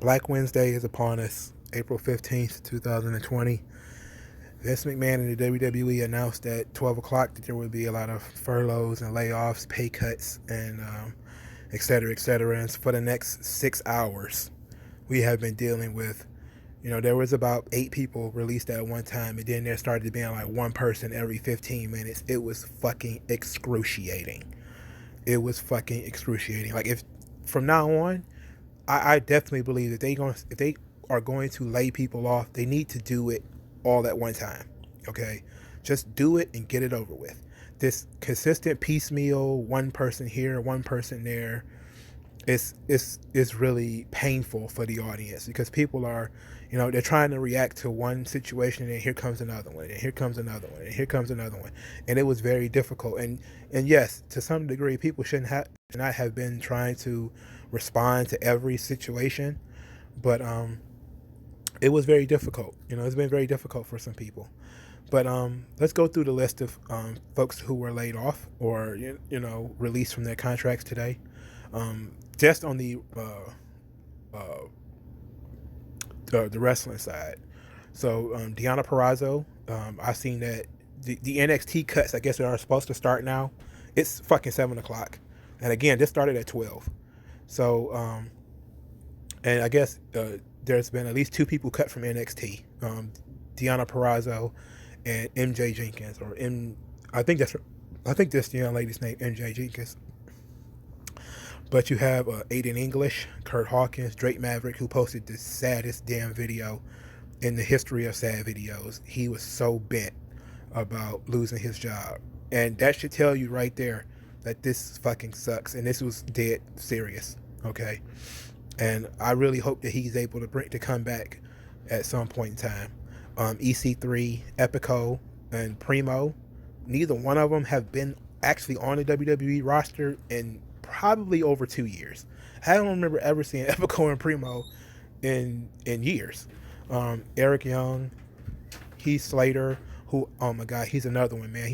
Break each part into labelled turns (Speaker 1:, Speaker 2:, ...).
Speaker 1: Black Wednesday is upon us, April 15th, 2020. Vince McMahon and the WWE announced at 12 o'clock that there would be a lot of furloughs and layoffs, pay cuts, and et cetera, et cetera. And for the next 6 hours, we have been dealing with, there was about 8 people released at one time, and then there started being like one person every 15 minutes. It was fucking excruciating. It was fucking excruciating. Like, if from now on, I definitely believe that if they are going to lay people off, they need to do it all at one time. Okay, just do it and get it over with. This consistent piecemeal, one person here, one person there, is really painful for the audience, because people are, they're trying to react to one situation, and here comes another one, and here comes another one, and here comes another one, and it was very difficult. And yes, to some degree, people should not have been trying to respond to every situation, but it was very difficult. It's been very difficult for some people. But let's go through the list of folks who were laid off or released from their contracts today. Just on the wrestling side. So Deonna Purrazzo, I've seen that the NXT cuts, I guess, are supposed to start now. It's fucking 7 o'clock, and again, this started at 12. So and I guess there's been at least 2 people cut from NXT. Deonna Purrazzo and MJ Jenkins, I think this young lady's name MJ Jenkins. But you have Aiden English, Kurt Hawkins, Drake Maverick, who posted the saddest damn video in the history of sad videos. He was so bent about losing his job. And that should tell you right there that this fucking sucks. And this was dead serious, okay? And I really hope that he's able to come back at some point in time. EC3, Epico, and Primo, neither one of them have been actually on the WWE roster in probably over 2 years. I don't remember ever seeing Epico and Primo in years. Eric Young, Heath Slater, who, oh my god, he's another one, man.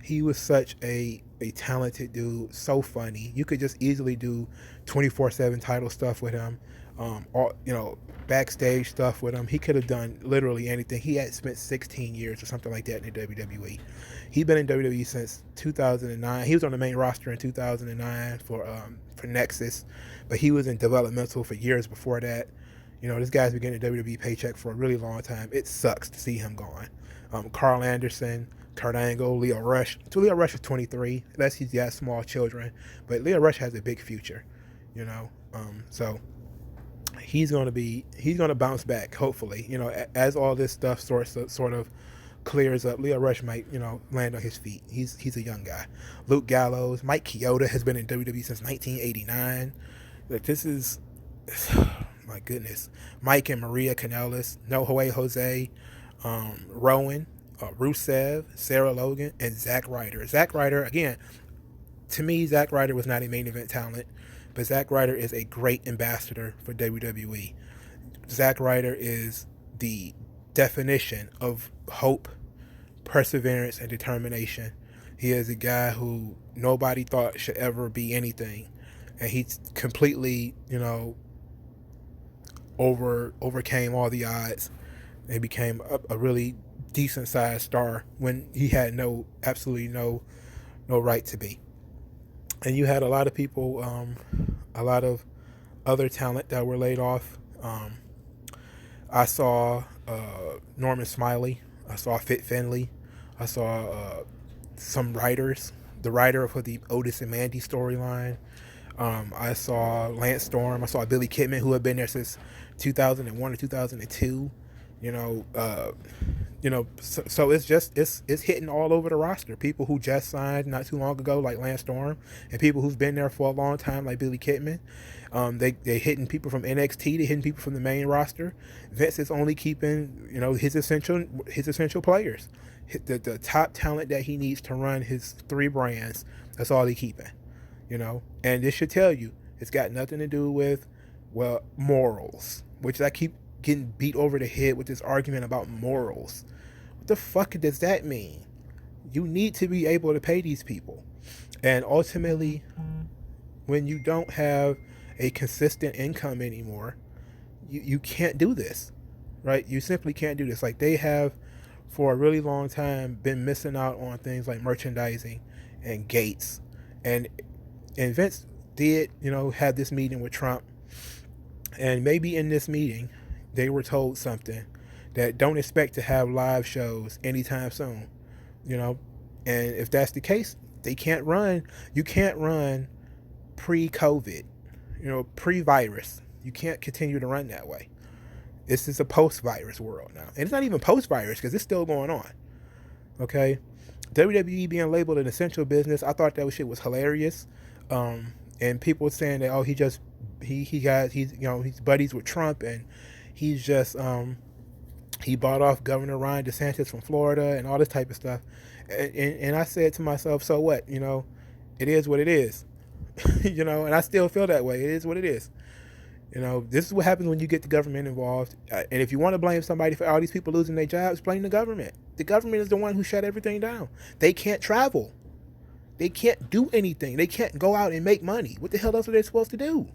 Speaker 1: He was such a talented dude, so funny. You could just easily do 24/7 title stuff with him, backstage stuff with him. He could have done literally anything. He had spent 16 years or something like that in the WWE. He's been in WWE since 2009. He was on the main roster in 2009 for Nexus, but he was in developmental for years before that. This guy's been getting a WWE paycheck for a really long time. It sucks to see him gone. Carl Anderson, Kurt Angle, Leo Rush. Leo Rush is 23, unless he's got small children, but Leo Rush has a big future, so he's gonna bounce back, hopefully. As all this stuff sort of clears up, Leo Rush might, land on his feet. He's a young guy. Luke Gallows, Mike Chioda has been in WWE since 1989. Like, this is, my goodness. Mike and Maria Kanellis, Noe Jose, Rowan, Rusev, Sarah Logan, and Zack Ryder. Zack Ryder, again, to me, Zack Ryder was not a main event talent, but Zack Ryder is a great ambassador for WWE. Zack Ryder is the definition of hope, perseverance, and determination. He is a guy who nobody thought should ever be anything, and he completely, overcame all the odds and became a really decent sized star when he had absolutely no right to be. And you had a lot of people, a lot of other talent that were laid off. I saw Norman Smiley. I saw Fit Finley. I saw some writers. The writer for the Otis and Mandy storyline. I saw Lance Storm. I saw Billy Kidman, who had been there since 2001 or 2002. So it's hitting all over the roster. People who just signed not too long ago, like Lance Storm, and people who've been there for a long time, like Billy Kidman. They hitting people from NXT. They hitting people from the main roster. Vince is only keeping his essential players, the top talent that he needs to run his 3 brands. That's all he keeping. And this should tell you it's got nothing to do with morals, which I keep getting beat over the head with this argument about morals. What the fuck does that mean? You need to be able to pay these people. And ultimately, when you don't have a consistent income anymore, you can't do this, right? You simply can't do this. Like, they have for a really long time been missing out on things like merchandising and gates, and Vince did, have this meeting with Trump, and maybe in this meeting they were told something, that don't expect to have live shows anytime soon, and if that's the case, you can't run pre-COVID, pre-virus. You can't continue to run that way. This is a post-virus world now. And it's not even post-virus because it's still going on. Okay? WWE being labeled an essential business, I thought that shit was hilarious. And people saying that, he's buddies with Trump, and he's just he bought off Governor Ron DeSantis from Florida and all this type of stuff. And I said to myself, so what? It is what it is. And I still feel that way. It is what it is. This is what happens when you get the government involved. And if you want to blame somebody for all these people losing their jobs, blame the government. The government is the one who shut everything down. They can't travel. They can't do anything. They can't go out and make money. What the hell else are they supposed to do?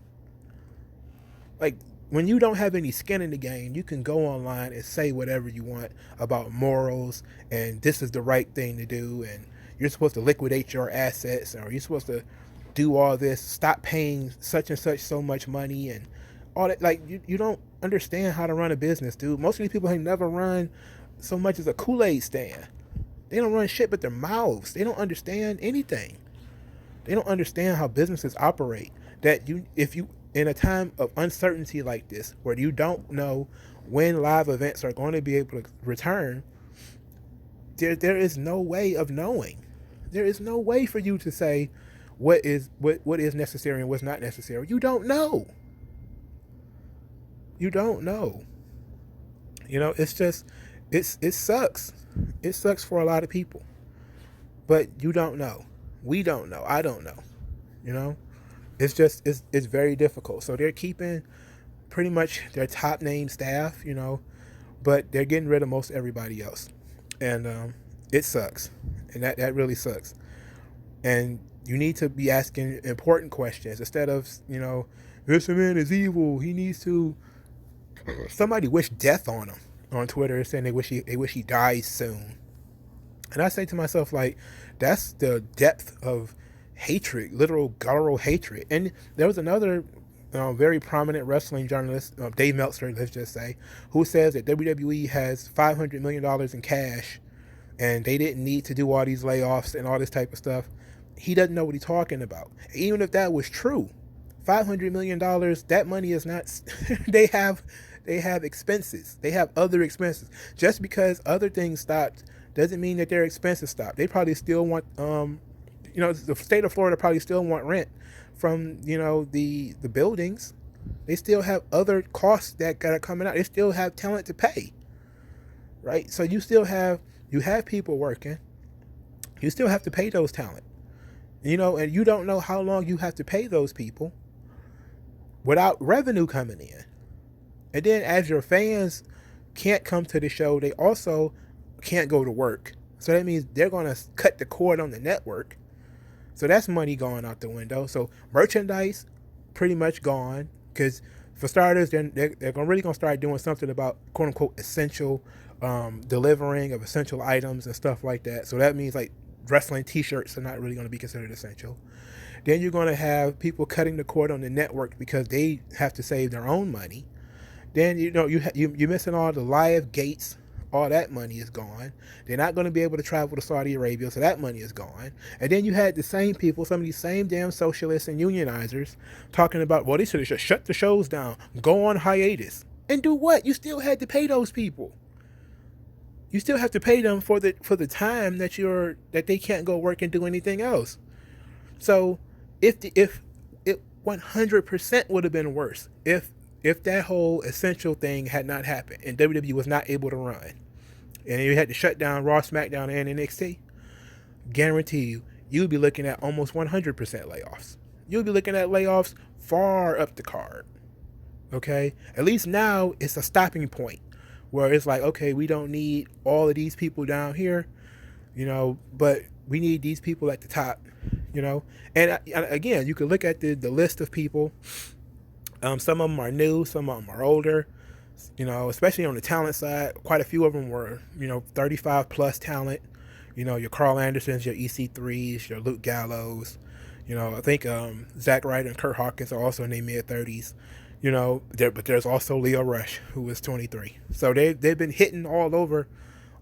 Speaker 1: Like, when you don't have any skin in the game, you can go online and say whatever you want about morals, and this is the right thing to do, and you're supposed to liquidate your assets, or you're supposed to do all this, stop paying such and such so much money, and all that. Like, you don't understand how to run a business, dude. Most of these people have never run so much as a Kool-Aid stand. They don't run shit but their mouths. They don't understand anything. They don't understand how businesses operate. That if you in a time of uncertainty like this, where you don't know when live events are going to be able to return, there is no way of knowing. There is no way for you to say what is necessary and what's not necessary. You don't know. You don't know. It's just, it sucks. It sucks for a lot of people. But you don't know. We don't know. I don't know. It's just, it's very difficult. So they're keeping pretty much their top name staff, but they're getting rid of most everybody else. And it sucks. And that really sucks. And you need to be asking important questions instead of, this man is evil. He needs to. Somebody wished death on him on Twitter, saying they wish he dies soon. And I say to myself, like, that's the depth of hatred, literal guttural hatred. And there was another very prominent wrestling journalist, Dave Meltzer, let's just say, who says that WWE has $500 million in cash, and they didn't need to do all these layoffs and all this type of stuff. He doesn't know what he's talking about. Even if that was true, $500 million, that money is not. They have expenses. They have other expenses. Just because other things stopped doesn't mean that their expenses stopped. They probably still want, the state of Florida probably still want rent from, the buildings. They still have other costs that are coming out. They still have talent to pay, right? So you have people working. You still have to pay those talent, and you don't know how long you have to pay those people without revenue coming in. And then as your fans can't come to the show, they also can't go to work. So that means they're going to cut the cord on the network. So that's money going out the window. So merchandise pretty much gone, because for starters, they're really going to start doing something about quote unquote essential delivering of essential items and stuff like that. So that means like wrestling t-shirts are not really going to be considered essential. Then you're going to have people cutting the cord on the network because they have to save their own money. Then you're missing all the live gates. All that money is gone. They're not going to be able to travel to Saudi Arabia, so that money is gone. And then you had the same people, some of these same damn socialists and unionizers, talking about, well, they should have just shut the shows down, go on hiatus, and do what? You still had to pay those people. You still have to pay them for the time that they can't go work and do anything else. So if it 100% would have been worse if that whole essential thing had not happened and WWE was not able to run, and you had to shut down Raw, SmackDown, and NXT, guarantee you'd be looking at almost 100% layoffs. You'll be looking at layoffs far up the card. Okay? At least now it's a stopping point where it's like, okay, we don't need all of these people down here, but we need these people at the top, And again, you can look at the list of people Some of them are new, some of them are older. You know, especially on the talent side, quite a few of them were, 35 plus talent. You know, your Carl Andersons, your EC3s, your Luke Gallows. You know, I think Zack Ryder and Kurt Hawkins are also in their mid 30s. You know, but there's also Leo Rush, who is 23. So they've been hitting all over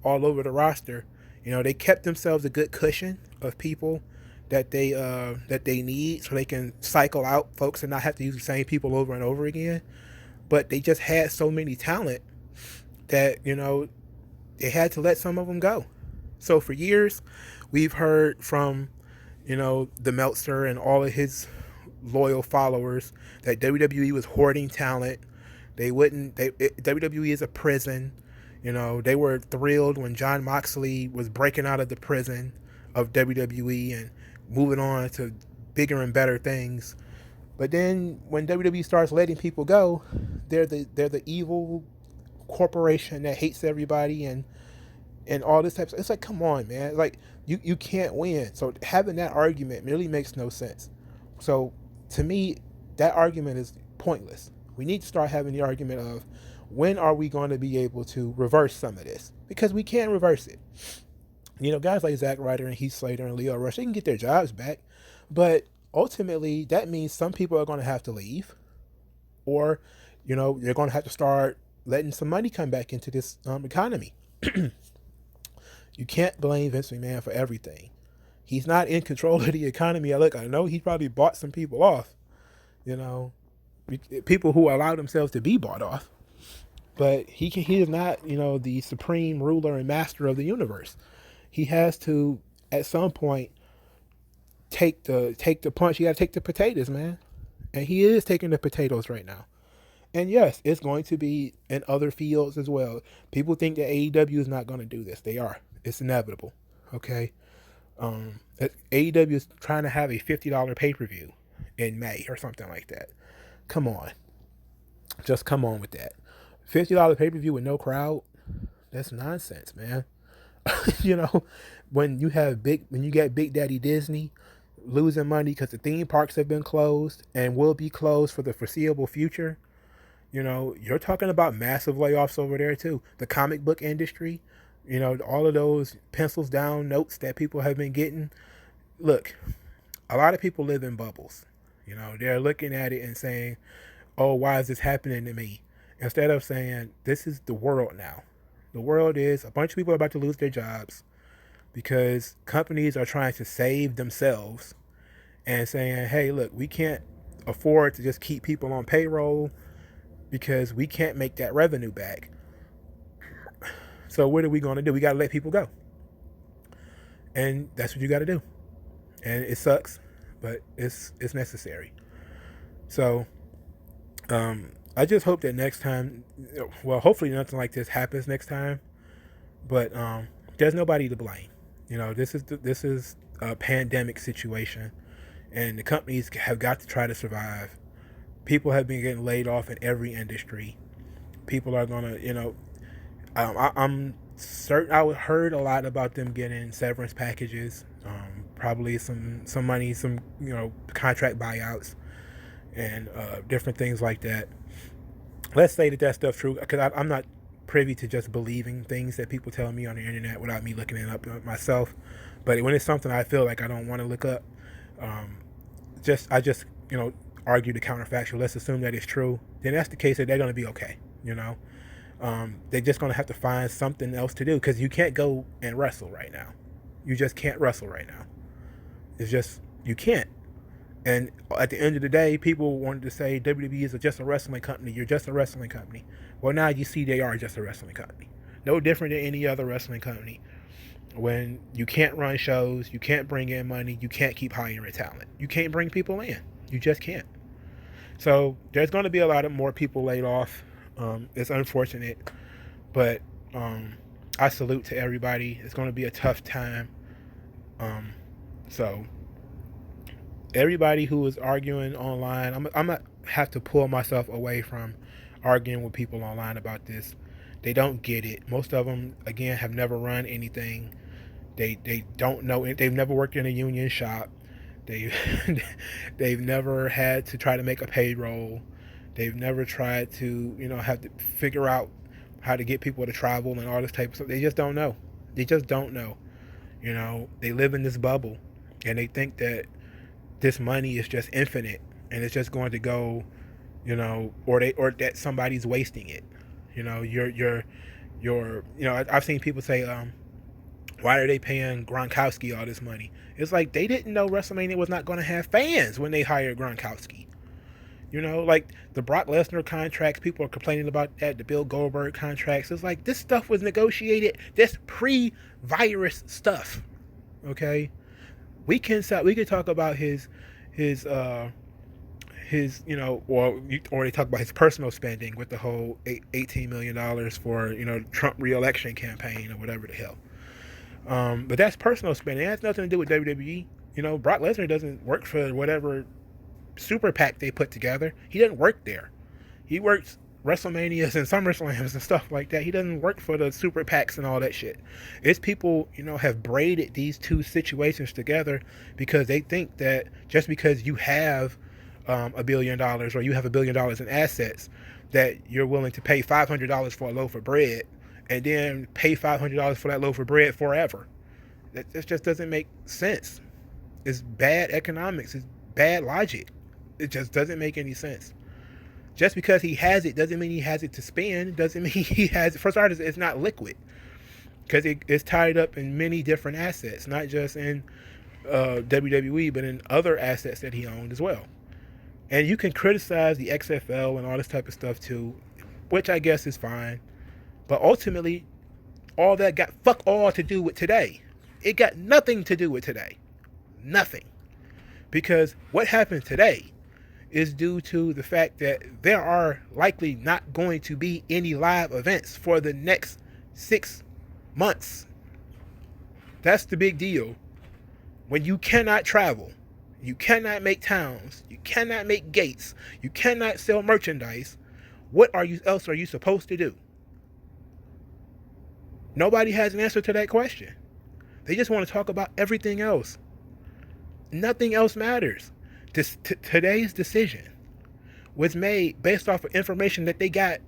Speaker 1: the roster. You know, they kept themselves a good cushion of people that they need, so they can cycle out folks and not have to use the same people over and over again. But they just had so many talent that, they had to let some of them go. So for years, we've heard from, the Meltzer and all of his loyal followers that WWE was hoarding talent. WWE is a prison. You know, they were thrilled when Jon Moxley was breaking out of the prison of WWE and moving on to bigger and better things. But then when WWE starts letting people go, they're the evil corporation that hates everybody and all this type of stuff. It's like, come on, man. Like, you can't win. So having that argument really makes no sense. So to me, that argument is pointless. We need to start having the argument of, when are we going to be able to reverse some of this? Because we can't reverse it. You know, guys like Zack Ryder and Heath Slater and Leo Rush, they can get their jobs back. But ultimately, that means some people are going to have to leave. Or, you're going to have to start letting some money come back into this economy. You can't blame Vince McMahon for everything. He's not in control of the economy. I know he probably bought some people off. People who allow themselves to be bought off. But he is not, the supreme ruler and master of the universe. He has to, at some point, take the punch. You got to take the potatoes, man. And he is taking the potatoes right now. And yes, it's going to be in other fields as well. People think that AEW is not going to do this. They are. It's inevitable. Okay. AEW is trying to have a $50 pay-per-view in May or something like that. Come on. Just come on with that. $50 pay-per-view with no crowd, that's nonsense, man. When you get Big Daddy Disney losing money because the theme parks have been closed and will be closed for the foreseeable future, you're talking about massive layoffs over there too. The comic book industry, all of those pencils down notes that people have been getting. Look, a lot of people live in bubbles. They're looking at it and saying, oh, why is this happening to me? Instead of saying, this is the world now. The world is, a bunch of people are about to lose their jobs because companies are trying to save themselves and saying, hey, look, we can't afford to just keep people on payroll because we can't make that revenue back. So what are we going to do? We got to let people go. And that's what you got to do. And it sucks, but it's necessary. So, I just hope that next time, well, hopefully nothing like this happens next time, but there's nobody to blame. This is a pandemic situation, and the companies have got to try to survive. People have been getting laid off in every industry. People are gonna, I'm certain. I heard a lot about them getting severance packages, probably some money, some contract buyouts, and different things like that. Let's say that stuff's true, because I'm not privy to just believing things that people tell me on the internet without me looking it up myself. But when it's something I feel like I don't want to look up, I just argue the counterfactual. Let's assume that it's true. Then that's the case that they're going to be okay. They're just going to have to find something else to do, because you can't go and wrestle right now. You just can't wrestle right now. It's just, you can't. And at the end of the day, people wanted to say WWE is just a wrestling company. You're just a wrestling company. Well, now you see they are just a wrestling company. No different than any other wrestling company. When you can't run shows, you can't bring in money, you can't keep hiring talent. You can't bring people in. You just can't. So there's going to be a lot of more people laid off. It's unfortunate, but I salute to everybody. It's going to be a tough time. So everybody who is arguing online, I'm gonna have to pull myself away from arguing with people online about this. They don't get it. Most of them, again, have never run anything. They don't know it. They've never worked in a union shop. They've never had to try to make a payroll. They've never tried to, have to figure out how to get people to travel and all this type of stuff. They just don't know. They just don't know. They live in this bubble, and they think that this money is just infinite and it's just going to go, or that somebody's wasting it. I've seen people say, why are they paying Gronkowski all this money? It's like they didn't know WrestleMania was not going to have fans when they hired Gronkowski. Like the Brock Lesnar contracts, people are complaining about that. The Bill Goldberg contracts. It's like this stuff was negotiated. This pre-virus stuff. Okay, we can talk about his or they talk about his personal spending with the whole $18 million for Trump re-election campaign or whatever the hell. But that's personal spending. It has nothing to do with WWE. Brock Lesnar doesn't work for whatever super PAC they put together. He doesn't work there. He works WrestleManias and SummerSlams and stuff like that. He doesn't work for the super PACs and all that shit. It's people, have braided these two situations together because they think that just because you have $1 billion or you have $1 billion in assets, that you're willing to pay $500 for a loaf of bread and then pay $500 for that loaf of bread forever. That just doesn't make sense. It's bad economics. It's bad logic. It just doesn't make any sense. Just because he has it doesn't mean he has it to spend. Doesn't mean he has it. For starters, it's not liquid because it's tied up in many different assets, not just in WWE, but in other assets that he owned as well. And you can criticize the XFL and all this type of stuff too, which I guess is fine. But ultimately, all that got fuck all to do with today. It got nothing to do with today. Nothing. Because what happened today is due to the fact that there are likely not going to be any live events for the next 6 months. That's the big deal. When you cannot travel, you cannot make towns, you cannot make gates, you cannot sell merchandise, what else are you supposed to do? Nobody has an answer to that question. They just want to talk about everything else. Nothing else matters. Today's decision was made based off of information that they got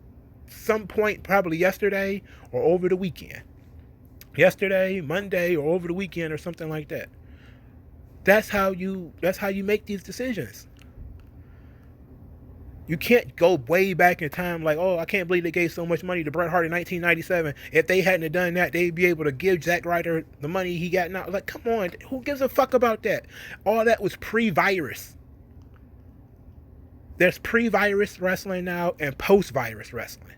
Speaker 1: some point probably yesterday or over the weekend. Yesterday, Monday, or over the weekend or something like that. That's how you make these decisions. You can't go way back in time like, oh, I can't believe they gave so much money to Bret Hart in 1997. If they hadn't have done that, they'd be able to give Zack Ryder the money he got now. Like, come on, who gives a fuck about that? All that was pre-virus. There's pre-virus wrestling now and post-virus wrestling.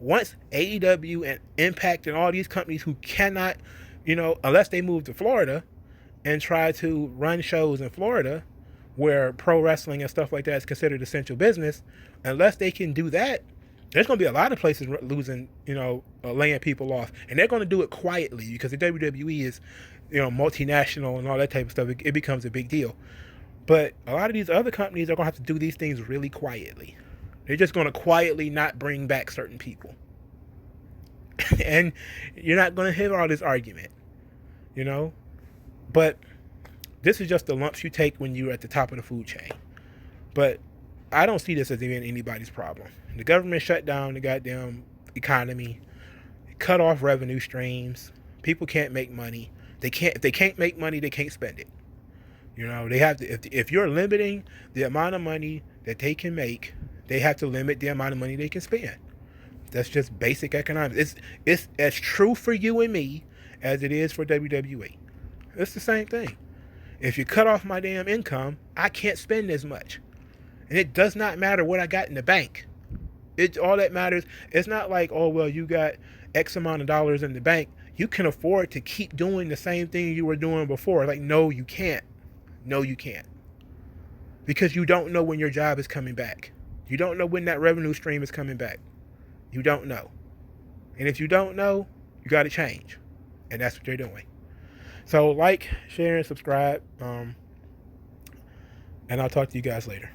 Speaker 1: Once AEW and Impact and all these companies who cannot, unless they move to Florida and try to run shows in Florida, where pro wrestling and stuff like that is considered essential business, unless they can do that, there's going to be a lot of places losing, laying people off. And they're going to do it quietly because the WWE is, multinational and all that type of stuff. It becomes a big deal. But a lot of these other companies are going to have to do these things really quietly. They're just going to quietly not bring back certain people. And you're not going to hear all this argument, But this is just the lumps you take when you're at the top of the food chain. But I don't see this as even anybody's problem. The government shut down the goddamn economy, cut off revenue streams. People can't make money. If they can't make money, they can't spend it. They have to. If you're limiting the amount of money that they can make, they have to limit the amount of money they can spend. That's just basic economics. It's as true for you and me as it is for WWE. It's the same thing. If you cut off my damn income, I can't spend as much. And it does not matter what I got in the bank. All that matters. It's not like, oh, well, you got X amount of dollars in the bank. You can afford to keep doing the same thing you were doing before. Like, no, you can't. No, you can't. Because you don't know when your job is coming back. You don't know when that revenue stream is coming back. You don't know. And if you don't know, you got to change. And that's what they're doing. So like, share, and subscribe. And I'll talk to you guys later.